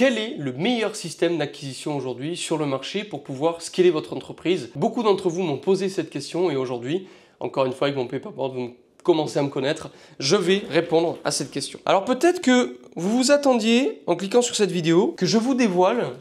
Quel est le meilleur système d'acquisition aujourd'hui sur le marché pour pouvoir scaler votre entreprise? Beaucoup d'entre vous m'ont posé cette question et aujourd'hui, encore une fois avec mon paperboard, vous commencez à me connaître, je vais répondre à cette question. Alors peut-être que vous vous attendiez, en cliquant sur cette vidéo, que je vous dévoile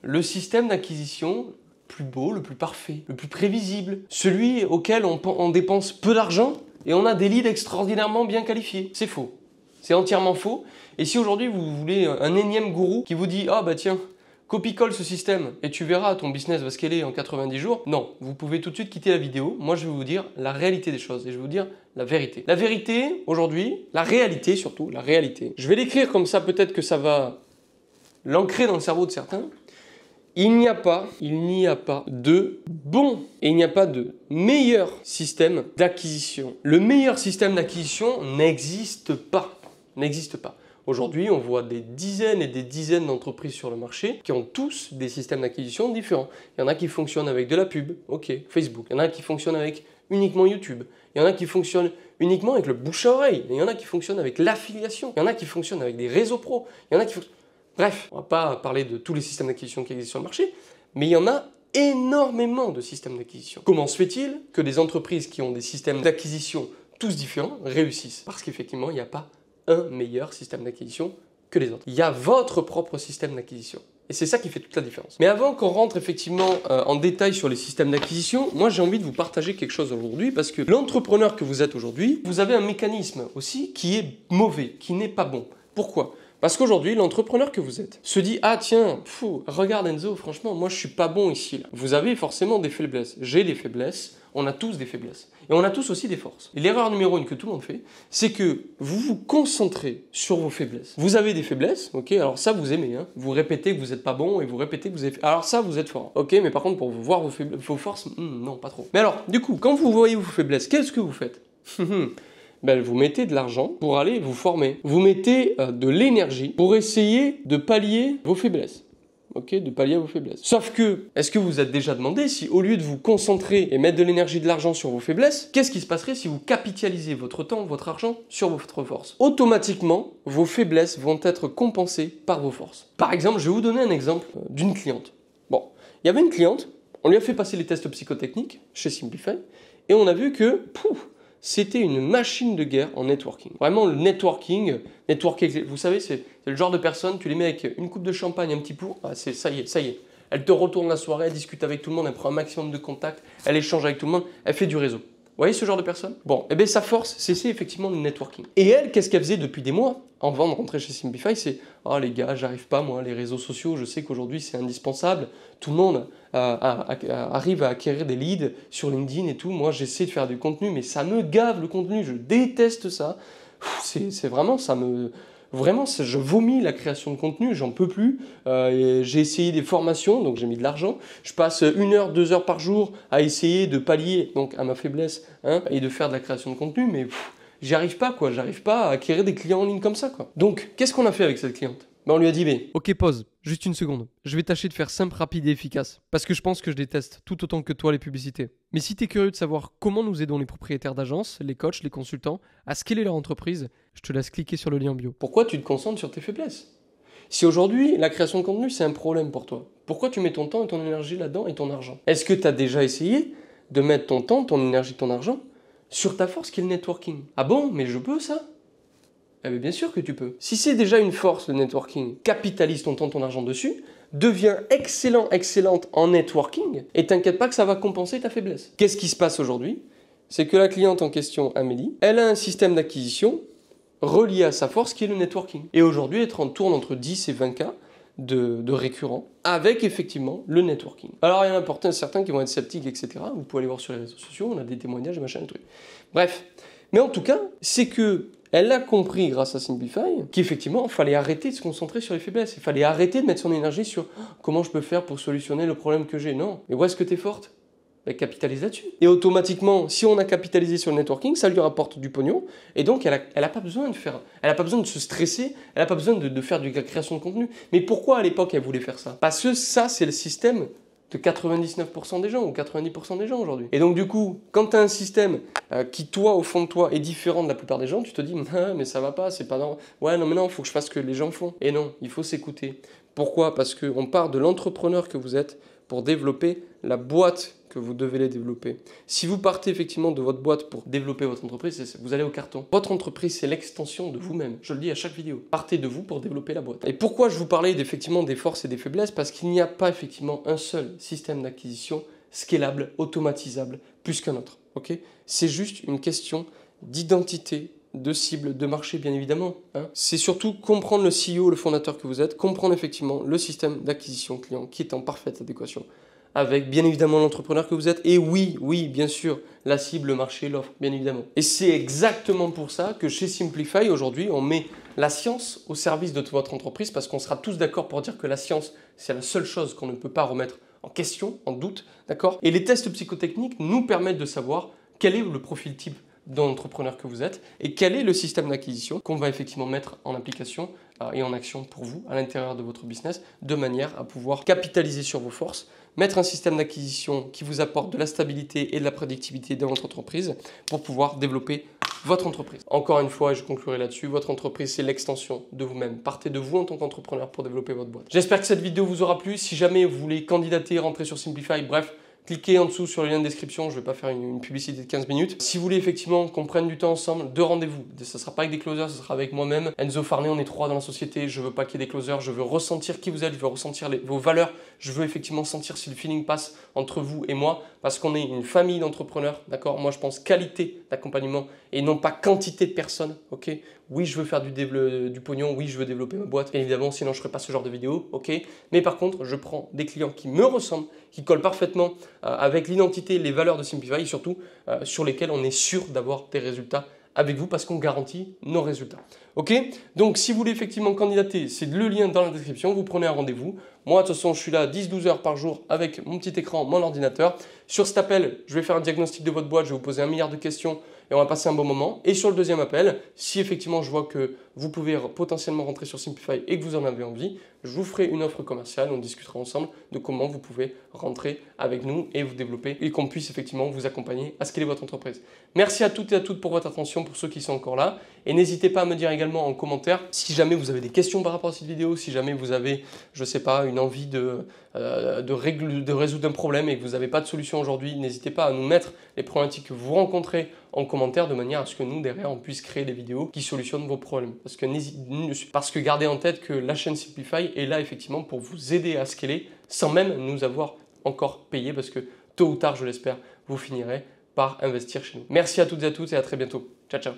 le système d'acquisition le plus beau, le plus parfait, le plus prévisible, celui auquel on dépense peu d'argent et on a des leads extraordinairement bien qualifiés. C'est faux. C'est entièrement faux. Et si aujourd'hui vous voulez un énième gourou qui vous dit « Ah bah tiens, copie-colle ce système et tu verras, ton business va scaler en 90 jours », non, vous pouvez tout de suite quitter la vidéo. Moi, je vais vous dire la réalité des choses et je vais vous dire la vérité. La vérité, aujourd'hui, la réalité surtout, la réalité. Je vais l'écrire comme ça, peut-être que ça va l'ancrer dans le cerveau de certains. Il n'y a pas de bon et il n'y a pas de meilleur système d'acquisition. Le meilleur système d'acquisition n'existe pas. N'existe pas. Aujourd'hui, on voit des dizaines et des dizaines d'entreprises sur le marché qui ont tous des systèmes d'acquisition différents. Il y en a qui fonctionnent avec de la pub, ok, Facebook. Il y en a qui fonctionnent avec uniquement YouTube. Il y en a qui fonctionnent uniquement avec le bouche à oreille. Il y en a qui fonctionnent avec l'affiliation. Il y en a qui fonctionnent avec des réseaux pro. Il y en a qui fonctionnent... Bref, on ne va pas parler de tous les systèmes d'acquisition qui existent sur le marché, mais il y en a énormément de systèmes d'acquisition. Comment se fait-il que des entreprises qui ont des systèmes d'acquisition tous différents réussissent? Parce qu'effectivement, il n'y a pas un meilleur système d'acquisition que les autres. Il y a votre propre système d'acquisition. Et c'est ça qui fait toute la différence. Mais avant qu'on rentre effectivement en détail sur les systèmes d'acquisition, moi j'ai envie de vous partager quelque chose aujourd'hui parce que l'entrepreneur que vous êtes aujourd'hui, vous avez un mécanisme aussi qui est mauvais, qui n'est pas bon. Pourquoi ? Parce qu'aujourd'hui, l'entrepreneur que vous êtes se dit « Ah tiens, regarde Enzo, franchement, moi je suis pas bon ici. » Vous avez forcément des faiblesses. J'ai des faiblesses, on a tous des faiblesses. Et on a tous aussi des forces. Et l'erreur numéro 1 que tout le monde fait, c'est que vous vous concentrez sur vos faiblesses. Vous avez des faiblesses, ok, alors ça vous aimez, hein. Vous répétez que vous n'êtes pas bon et vous répétez que vous avez... Alors ça, vous êtes fort, ok, mais par contre, pour voir vos forces, non, pas trop. Mais alors, du coup, quand vous voyez vos faiblesses, qu'est-ce que vous faites? Ben, vous mettez de l'argent pour aller vous former. Vous mettez de l'énergie pour essayer de pallier vos faiblesses. Ok, de pallier vos faiblesses. Sauf que, est-ce que vous vous êtes déjà demandé si au lieu de vous concentrer et mettre de l'énergie, de l'argent sur vos faiblesses, qu'est-ce qui se passerait si vous capitalisez votre temps, votre argent sur votre force? Automatiquement, vos faiblesses vont être compensées par vos forces. Par exemple, je vais vous donner un exemple d'une cliente. Bon, il y avait une cliente, on lui a fait passer les tests psychotechniques chez Simplify et on a vu que, c'était une machine de guerre en networking. Vraiment, le networking, vous savez, c'est le genre de personne, tu les mets avec une coupe de champagne, un petit pot, ça y est. Elle te retourne la soirée, elle discute avec tout le monde, elle prend un maximum de contacts, elle échange avec tout le monde, elle fait du réseau. Vous voyez ce genre de personne? Bon, eh bien sa force, c'est effectivement le networking. Et elle, qu'est-ce qu'elle faisait depuis des mois avant de rentrer chez Simplify? C'est « Oh les gars, j'arrive pas moi, les réseaux sociaux, je sais qu'aujourd'hui c'est indispensable. Tout le monde arrive à acquérir des leads sur LinkedIn et tout. Moi j'essaie de faire du contenu, mais ça me gave le contenu, je déteste ça. C'est vraiment, Vraiment, je vomis la création de contenu, j'en peux plus. J'ai essayé des formations, donc j'ai mis de l'argent. Je passe 1 heure, 2 heures par jour à essayer de pallier donc, à ma faiblesse et de faire de la création de contenu, mais j'y arrive pas, quoi. J'arrive pas à acquérir des clients en ligne comme ça, quoi. Donc, qu'est-ce qu'on a fait avec cette cliente? Ben, on lui a dit, mais... Ok, pause. Juste une seconde. Je vais tâcher de faire simple, rapide et efficace. Parce que je pense que je déteste tout autant que toi les publicités. Mais si tu es curieux de savoir comment nous aidons les propriétaires d'agences, les coachs, les consultants, à scaler leur entreprise, je te laisse cliquer sur le lien en bio. Pourquoi tu te concentres sur tes faiblesses? Si aujourd'hui, la création de contenu, c'est un problème pour toi, pourquoi tu mets ton temps et ton énergie là-dedans et ton argent? Est-ce que tu as déjà essayé de mettre ton temps, ton énergie, ton argent sur ta force qui est le networking? Ah bon, mais je peux ça? Eh bien sûr que tu peux. Si c'est déjà une force, le networking, capitalise ton temps, ton argent dessus, deviens excellente en networking et t'inquiète pas que ça va compenser ta faiblesse. Qu'est-ce qui se passe aujourd'hui? C'est que la cliente en question, Amélie, elle a un système d'acquisition relié à sa force qui est le networking. Et aujourd'hui, elle tourne entre 10 et 20K de récurrents avec effectivement le networking. Alors il y en a certains qui vont être sceptiques, etc. Vous pouvez aller voir sur les réseaux sociaux, on a des témoignages, machin, des trucs. Bref, mais en tout cas, c'est que elle a compris grâce à Simplify qu'effectivement, il fallait arrêter de se concentrer sur les faiblesses. Il fallait arrêter de mettre son énergie sur comment je peux faire pour solutionner le problème que j'ai. Non. Mais où est-ce que tu es forte? Ben, capitalise là-dessus. Et automatiquement, si on a capitalisé sur le networking, ça lui rapporte du pognon. Et donc, elle a pas besoin de se stresser, elle n'a pas besoin de faire de la création de contenu. Mais pourquoi à l'époque elle voulait faire ça? Parce que ça, c'est le système de 99% des gens ou 90% des gens aujourd'hui. Et donc du coup, quand tu as un système qui, toi, au fond de toi, est différent de la plupart des gens, tu te dis « Ah, mais ça va pas, c'est pas normal. Ouais, non, mais non, il faut que je fasse ce que les gens font. » Et non, il faut s'écouter. Pourquoi? Parce qu'on part de l'entrepreneur que vous êtes pour développer la boîte que vous devez les développer. Si vous partez effectivement de votre boîte pour développer votre entreprise, vous allez au carton. Votre entreprise, c'est l'extension de vous-même. Je le dis à chaque vidéo. Partez de vous pour développer la boîte. Et pourquoi je vous parlais effectivement des forces et des faiblesses? Parce qu'il n'y a pas effectivement un seul système d'acquisition scalable, automatisable, plus qu'un autre. Okay, c'est juste une question d'identité, de cible, de marché bien évidemment. C'est surtout comprendre le CEO, le fondateur que vous êtes, comprendre effectivement le système d'acquisition client qui est en parfaite adéquation avec bien évidemment l'entrepreneur que vous êtes et oui, bien sûr, la cible, le marché, l'offre, bien évidemment. Et c'est exactement pour ça que chez Simplify, aujourd'hui, on met la science au service de votre entreprise parce qu'on sera tous d'accord pour dire que la science, c'est la seule chose qu'on ne peut pas remettre en question, en doute, d'accord? Et les tests psychotechniques nous permettent de savoir quel est le profil type d'entrepreneur que vous êtes et quel est le système d'acquisition qu'on va effectivement mettre en application et en action pour vous à l'intérieur de votre business de manière à pouvoir capitaliser sur vos forces, mettre un système d'acquisition qui vous apporte de la stabilité et de la prédictibilité dans votre entreprise pour pouvoir développer votre entreprise. Encore une fois, et je conclurai là-dessus, votre entreprise, c'est l'extension de vous-même. Partez de vous en tant qu'entrepreneur pour développer votre boîte. J'espère que cette vidéo vous aura plu. Si jamais vous voulez candidater, rentrer sur Simplify, bref, cliquez en dessous sur le lien de description, je ne vais pas faire une publicité de 15 minutes. Si vous voulez effectivement qu'on prenne du temps ensemble, 2 rendez-vous. Ce ne sera pas avec des closers, ce sera avec moi-même. Enzo Farney, on est 3 dans la société, je ne veux pas qu'il y ait des closers, je veux ressentir qui vous êtes, je veux ressentir vos valeurs, je veux effectivement sentir si le feeling passe entre vous et moi, parce qu'on est une famille d'entrepreneurs, d'accord? Moi je pense qualité d'accompagnement et non pas quantité de personnes, ok? Oui, je veux faire du pognon, oui, je veux développer ma boîte, bien évidemment, sinon je ne ferai pas ce genre de vidéo, ok? Mais par contre, je prends des clients qui me ressemblent, qui collent parfaitement avec l'identité, les valeurs de Simplify et surtout sur lesquels on est sûr d'avoir des résultats avec vous parce qu'on garantit nos résultats. Ok? Donc, si vous voulez effectivement candidater, c'est le lien dans la description, vous prenez un rendez-vous. Moi, de toute façon, je suis là 10-12 heures par jour avec mon petit écran, mon ordinateur. Sur cet appel, je vais faire un diagnostic de votre boîte, je vais vous poser 1 milliard de questions et on va passer un bon moment. Et sur le deuxième appel, si effectivement je vois que vous pouvez potentiellement rentrer sur Simplify et que vous en avez envie, je vous ferai une offre commerciale, on discutera ensemble de comment vous pouvez rentrer avec nous et vous développer et qu'on puisse effectivement vous accompagner à scaler votre entreprise. Merci à toutes et à toutes pour votre attention, pour ceux qui sont encore là. Et n'hésitez pas à me dire également en commentaire si jamais vous avez des questions par rapport à cette vidéo, si jamais vous avez, je ne sais pas, une envie de résoudre un problème et que vous n'avez pas de solution aujourd'hui, n'hésitez pas à nous mettre les problématiques que vous rencontrez en commentaire de manière à ce que nous, derrière, on puisse créer des vidéos qui solutionnent vos problèmes. Parce que gardez en tête que la chaîne Simplify est là effectivement pour vous aider à scaler sans même nous avoir encore payé parce que tôt ou tard, je l'espère, vous finirez par investir chez nous. Merci à toutes et à tous et à très bientôt. Ciao, ciao.